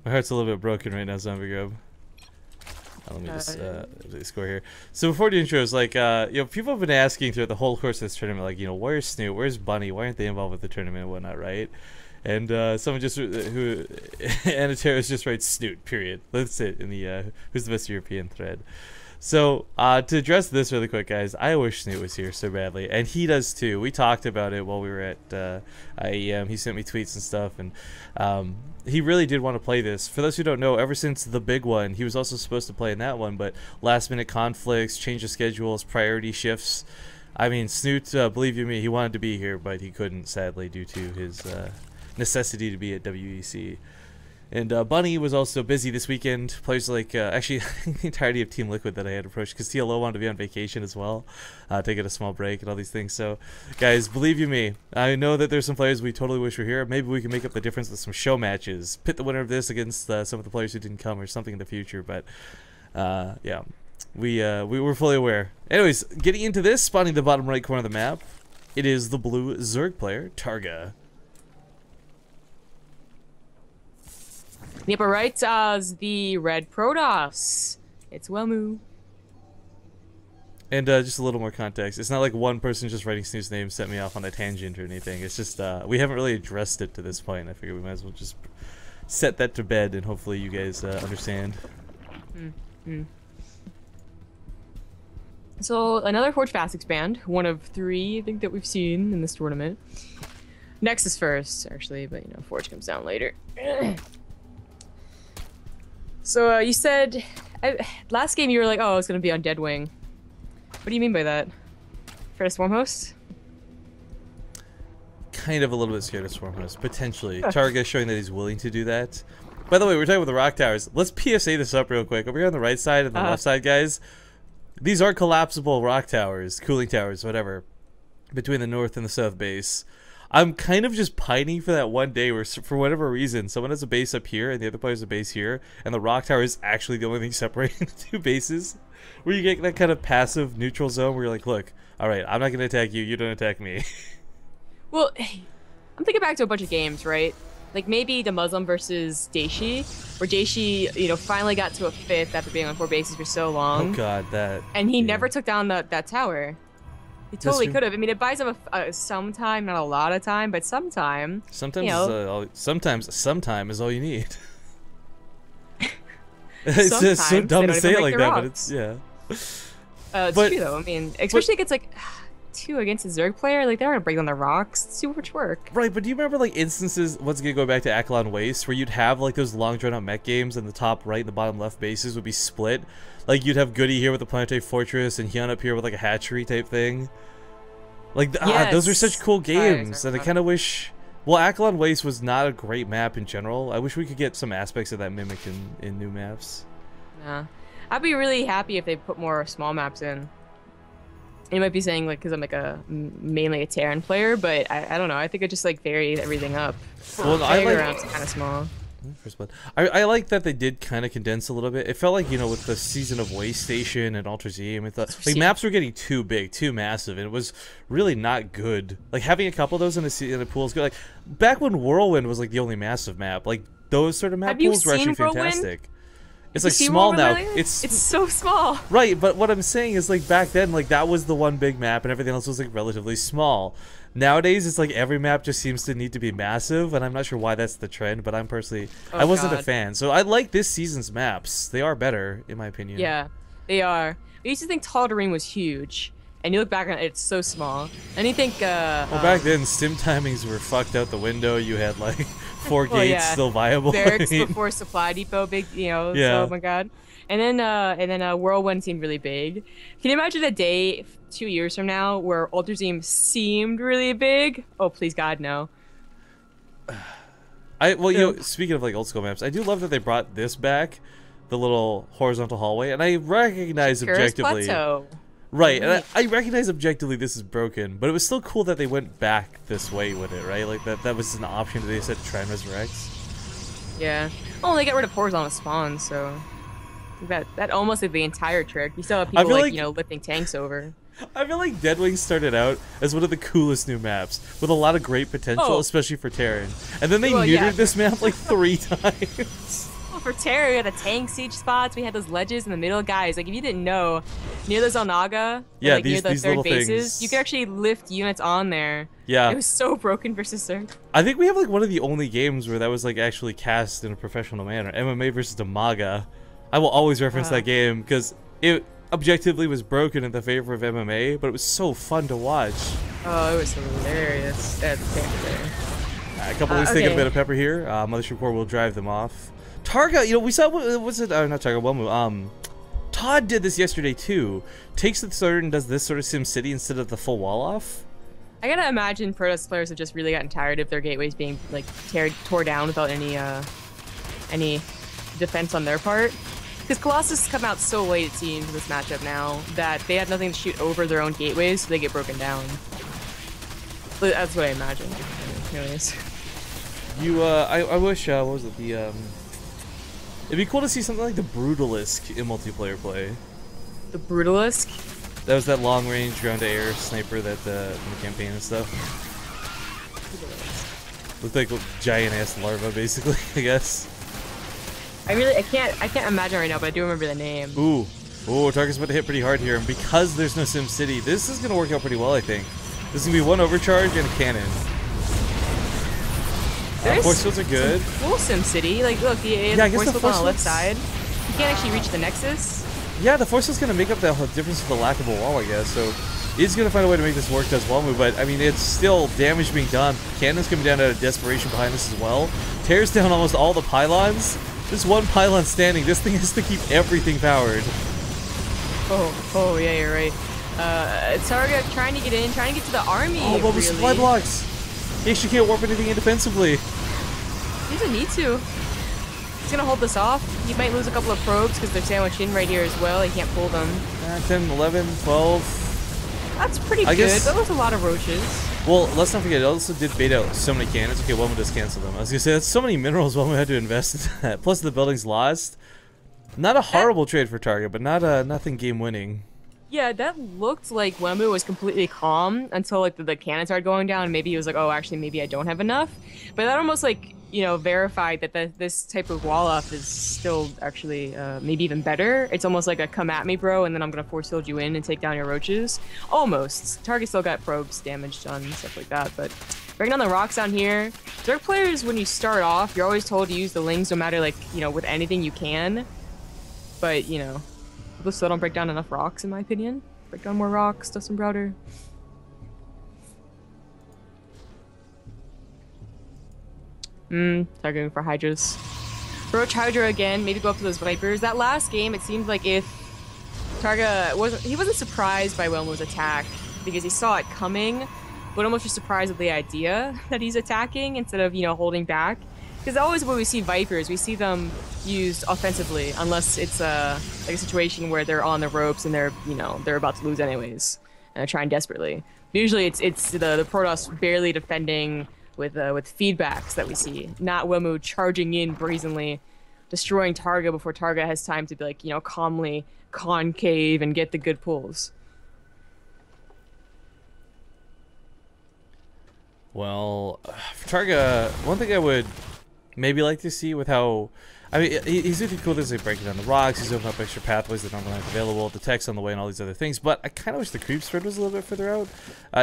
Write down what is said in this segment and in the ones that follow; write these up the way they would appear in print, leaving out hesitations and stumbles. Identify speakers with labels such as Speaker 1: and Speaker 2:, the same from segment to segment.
Speaker 1: My heart's a little bit broken right now, Zombie Grub. Let me just score here. So before the intro, it's like, people have been asking throughout the whole course of this tournament, like, where's Snoot, where's Bunny, why aren't they involved with the tournament and whatnot, right? And someone just, Anatera's just writes Snoot, period. That's it in the Who's the Best European thread. So, to address this really quick, guys, I wish Snoot was here so badly, and he does too. We talked about it while we were at IEM. He sent me tweets and stuff, and he really did want to play this. For those who don't know, ever since the big one, he was also supposed to play in that one, but last-minute conflicts, change of schedules, priority shifts. I mean, Snoot, believe you me, he wanted to be here, but he couldn't, sadly, due to his necessity to be at WEC. And Bunny was also busy this weekend. Players like, actually, the entirety of Team Liquid that I had approached, because TLO wanted to be on vacation as well, taking a small break and all these things. So, guys, believe you me, I know that there's some players we totally wish were here. Maybe we can make up the difference with some show matches. Pit the winner of this against some of the players who didn't come or something in the future. But, yeah, we were fully aware. Anyways, getting into this, spawning the bottom right corner of the map, it is the blue Zerg player, Targa.
Speaker 2: The upper right is the red Protoss. It's Welmu.
Speaker 1: And just a little more context. It's not like one person just writing Snoot's name set me off on a tangent or anything. It's just we haven't really addressed it to this point. I figure we might as well just set that to bed and hopefully you guys understand.
Speaker 2: So another Forge Fast expand, one of 3 I think that we've seen in this tournament. Nexus first, actually, but Forge comes down later. So you said last game you were like, oh, it's gonna be on Deadwing. What do you mean by that? For a Swarmhost?
Speaker 1: Kind of a little bit scared of Swarmhost, potentially. Targa showing that he's willing to do that. By the way, we're talking about the rock towers. Let's PSA this up real quick. Over here on the right side and the left side, guys, these are collapsible rock towers, cooling towers, whatever, between the north and the south base. I'm kind of just pining for that one day where, for whatever reason, someone has a base up here and the other player has a base here, and the rock tower is actually the only thing separating the 2 bases, where you get that kind of passive neutral zone where you're like, look, all right, I'm not going to attack you, you don't attack me.
Speaker 2: Well, I'm thinking back to a bunch of games, right? Like maybe the Muslim versus Daishi, where Daishi, finally got to a 5th after being on 4 bases for so long.
Speaker 1: Oh god, that...
Speaker 2: And he never took down that tower. He totally could have. I mean, it buys him some time, not a lot of time, but some time.
Speaker 1: Sometimes, sometime is all you need. It's just so dumb to say it like that, but it's
Speaker 2: it's true though. I mean, especially against like 2 against a Zerg player, like they're gonna break down the rocks. It's too much work.
Speaker 1: Right, but do you remember like instances? Once again, going back to Akalon Waste, where you'd have like those long drawn out mech games, and the top right and the bottom left bases would be split. Like you'd have Goody here with a planetary fortress, and Hyun up here with like a hatchery type thing. Like those are such cool games, and I kind of wish. Well, Akalon Waste was not a great map in general. I wish we could get some aspects of that mimic in new maps.
Speaker 2: Yeah, I'd be really happy if they put more small maps in. You might be saying like because I'm like mainly a Terran player, but I don't know. I think it just like varied everything up.
Speaker 1: Well, I like
Speaker 2: around kind of small.
Speaker 1: First blood. I like that they did kind of condense a little bit. It felt like, with the season of Waste Station and Ultrazium, I thought like maps were getting too big, too massive, and it was really not good. Like having a couple of those in the pool is good. Like back when Whirlwind was like the only massive map, like those sort of map pools were actually fantastic. It's like small now. It's
Speaker 2: so small.
Speaker 1: Right, but what I'm saying is like back then, like that was the one big map, and everything else was like relatively small. Nowadays, it's like every map just seems to need to be massive, and I'm not sure why that's the trend, but I'm personally, I wasn't a fan. So I like this season's maps. They are better, in my opinion.
Speaker 2: Yeah, they are. I used to think Tal'Darim was huge, and you look back on it, it's so small. And you think,
Speaker 1: well, back then, stim timings were fucked out the window. You had like 4 gates still viable.
Speaker 2: Barracks before Supply Depot, big, so, oh my god. And then Whirlwind seemed really big. Can you imagine a day 2 years from now where Ultrazium seemed really big? Oh, please God, no.
Speaker 1: Speaking of like old school maps, I do love that they brought this back, the little horizontal hallway, and I recognize objectively.
Speaker 2: Plateau.
Speaker 1: Right, and I recognize objectively this is broken, but it was still cool that they went back this way with it, right? Like that was an option that they said to try and resurrect.
Speaker 2: Yeah. Oh, they got rid of horizontal spawns, so that almost did the entire trick. You still have people like lifting tanks over.
Speaker 1: I feel like Deadwing started out as one of the coolest new maps with a lot of great potential, especially for Terran. And then they neutered this map like 3 times.
Speaker 2: Well, for Terra, we had the tank siege spots. We had those ledges in the middle. Guys, like if you didn't know, near the Zelnaga,
Speaker 1: yeah,
Speaker 2: like, near the
Speaker 1: these
Speaker 2: third
Speaker 1: little
Speaker 2: bases,
Speaker 1: things.
Speaker 2: you could actually lift units on there.
Speaker 1: Yeah.
Speaker 2: It was so broken versus Zerg.
Speaker 1: I think we have like one of the only games where that was like actually cast in a professional manner. MMA versus Damaga. I will always reference that game because it objectively was broken in the favor of MMA, but it was so fun to watch.
Speaker 2: Oh, it was hilarious. A
Speaker 1: couple of taking a bit of pepper here. Mothership Core will drive them off. Targa, you know, we saw, was it, not Targa, Welmu, Todd did this yesterday too. Takes the third and does this sort of Sim City instead of the full wall off.
Speaker 2: I gotta imagine Protoss players have just really gotten tired of their gateways being like tore down without any defense on their part. Because Colossus come out so late, it seems, in this matchup now, that they have nothing to shoot over their own gateways, so they get broken down. But that's what I imagine. Anyways.
Speaker 1: I wish, what was it, it'd be cool to see something like the Brutalisk in multiplayer play.
Speaker 2: The Brutalisk?
Speaker 1: That was that long-range ground-to-air sniper that, in the campaign and stuff. Looked like a giant-ass larva, basically, I guess.
Speaker 2: I can't imagine right now, but I do remember the name.
Speaker 1: Ooh, Targa's about to hit pretty hard here, and because there's no Sim City, this is gonna work out pretty well, I think. This is gonna be one overcharge and a cannon. Force fields are good.
Speaker 2: Full Sim City, like look, the force field on the left side. You can't actually reach the Nexus.
Speaker 1: Yeah, the force field's gonna make up the difference with the lack of a wall, I guess. So he's gonna find a way to make this work, does Welmu, but I mean it's still damage being done. Cannon's coming down out of desperation behind this as well. Tears down almost all the pylons. Just one pylon standing. This thing has to keep everything powered.
Speaker 2: Oh yeah, you're right. Targa trying to get in, trying to get to the army.
Speaker 1: Oh, but with supply blocks. He actually can't warp anything indefensively.
Speaker 2: He doesn't need to. He's gonna hold this off. He might lose a couple of probes because they're sandwiched in right here as well. He can't pull them.
Speaker 1: 10, 11, 12.
Speaker 2: That's pretty good. That was a lot of roaches.
Speaker 1: Well, let's not forget, it also did bait out so many cannons. Okay, Welmu just cancel them. I was gonna say, that's so many minerals Welmu had to invest in that. Plus the building's lost. Not a horrible trade for Targa, but nothing game winning. Yeah,
Speaker 2: that looked like Welmu was completely calm until like the cannons started going down. And maybe he was like, oh, actually, maybe I don't have enough. But that almost like, you know, verified that this type of wall off is still actually maybe even better. It's almost like a come at me, bro, and then I'm gonna force field you in and take down your roaches. Almost. Target still got probes damaged on and stuff like that, but bringing down the rocks down here. Zerg players, when you start off, you're always told to use the lings no matter like, you know, with anything you can. But, you know, people still don't break down enough rocks in my opinion. Break down more rocks, Dustin Browder. Targeting for Hydras. Roach Hydra again, maybe go up to those Vipers. That last game, it seemed like if Targa wasn't surprised by Welmu's attack because he saw it coming, but almost just surprised at the idea that he's attacking instead of, you know, holding back. Because always when we see Vipers, we see them used offensively, unless it's like a situation where they're on the ropes and they're, you know, they're about to lose anyways, and they're trying desperately. Usually it's the Protoss barely defending with feedbacks that we see, not Welmu charging in brazenly, destroying Targa before Targa has time to be like, you know, calmly concave and get the good pulls.
Speaker 1: Well, for Targa, one thing I would maybe like to see with how, I mean, he's really cool that he's breaking down the rocks, he's opening up extra pathways that aren't available, the tech's on the way and all these other things, but I kind of wish the creep spread was a little bit further out.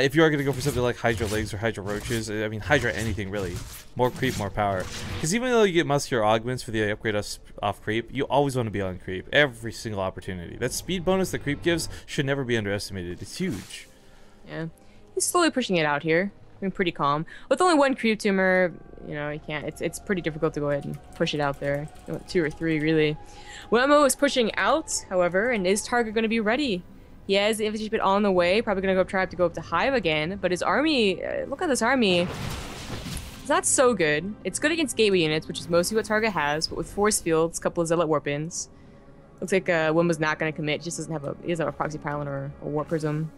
Speaker 1: If you are going to go for something like Hydra Legs or Hydra Roaches, I mean, Hydra anything really, more creep, more power. Because even though you get muscular augments for the upgrade off creep, you always want to be on creep, every single opportunity. That speed bonus that creep gives should never be underestimated, it's huge.
Speaker 2: Yeah, he's slowly pushing it out here. Pretty calm. With only one creep tumor, you know, you can't. It's pretty difficult to go ahead and push it out there. 2 or 3, really. Welmu is pushing out, however, and is Targa going to be ready? He has the infantry pit on the way. Probably going to try to go up to Hive again. But his army, look at this army. It's not so good. It's good against gateway units, which is mostly what Targa has. But with force fields, a couple of zealot warp-ins. Looks like Welmu's not going to commit. He just doesn't have a proxy pylon or a warp prism.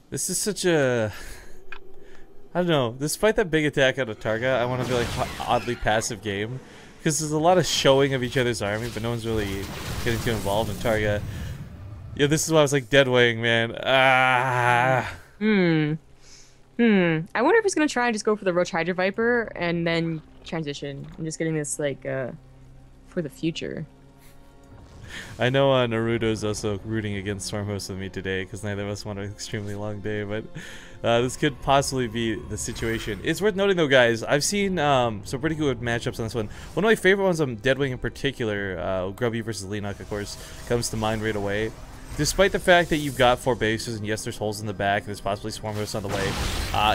Speaker 1: This is such a, I don't know, despite that big attack out of Targa, I want to be like oddly passive game. Because there's a lot of showing of each other's army, but no one's really getting too involved in Targa. Yeah, this is why I was like, dead weighing, man. Ah.
Speaker 2: I wonder if he's going to try and just go for the Roach Hydra Viper and then transition. I'm just getting this like for the future.
Speaker 1: I know Naruto's also rooting against Swarm Host with me today because neither of us want an extremely long day, but this could possibly be the situation. It's worth noting though, guys, I've seen some pretty good matchups on this one. One of my favorite ones on Deadwing in particular, Grubby versus Leenock, of course, comes to mind right away. Despite the fact that you've got 4 bases, and yes, there's holes in the back, and there's possibly Swarm Hosts on the way,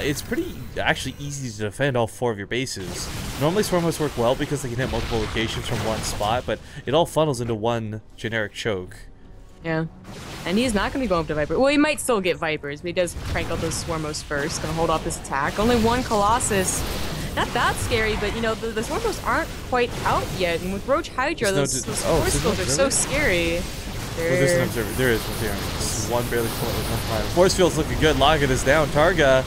Speaker 1: it's pretty actually easy to defend all 4 of your bases. Normally Swarm Hosts work well because they can hit multiple locations from one spot, but it all funnels into one generic choke.
Speaker 2: Yeah. And he's not going to be going up to Viper. Well, he might still get Vipers, but he does crank out those Swarm Hosts first. Going to hold off this attack. Only 1 Colossus. Not that scary, but, you know, the Swarm Hosts aren't quite out yet. And with Roach Hydra, those Force Fields are so scary.
Speaker 1: Well, there's an observer. There is one here. Just one barely pulled with one fire. Force Field's looking good. Locking this down. Targa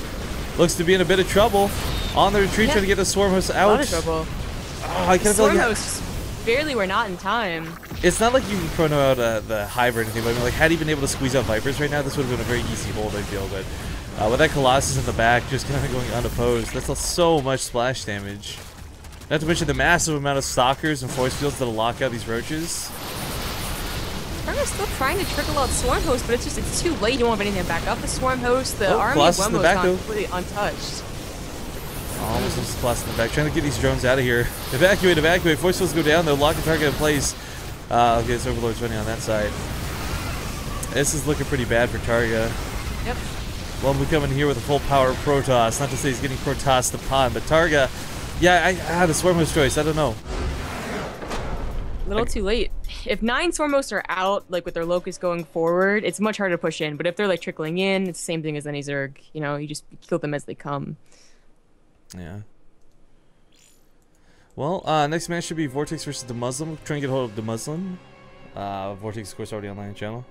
Speaker 1: looks to be in a bit of trouble. On the retreat, trying to get the Swarm Host out.
Speaker 2: A lot of trouble.
Speaker 1: Oh, I kind of feel like
Speaker 2: Swarm Hosts barely were not in time.
Speaker 1: It's not like you can chrono out the Hive or anything, but I mean, like, had he been able to squeeze out Vipers right now, this would have been a very easy hold, I feel. But with that Colossus in the back, just kind of going unopposed, that's so much splash damage. Not to mention the massive amount of Stalkers and Force Fields that'll lock out these Roaches.
Speaker 2: Targa's still trying to trickle out Swarm Host, but it's too late. You won't have anything to back up the Swarm Host. The army of Welmu is not completely untouched.
Speaker 1: Almost loses Colossus in the back. Trying to get these drones out of here. Evacuate, evacuate. Force Fields go down. They'll lock the target in place. Okay, this Overlord's running on that side. This is looking pretty bad for Targa.
Speaker 2: Yep.
Speaker 1: Welmu coming here with a full power Protoss. Not to say he's getting Protoss upon, but Targa, yeah, I had a Swarm Host choice. I don't know.
Speaker 2: A little too late. If 9 Swarm Hosts are out, like with their Locust going forward, it's much harder to push in. But if they're like trickling in, it's the same thing as any Zerg. You know, you just kill them as they come.
Speaker 1: Yeah. Well, next match should be Vortex versus the Muslim. Try and get a hold of the Muslim. Vortex, of course, already online channel.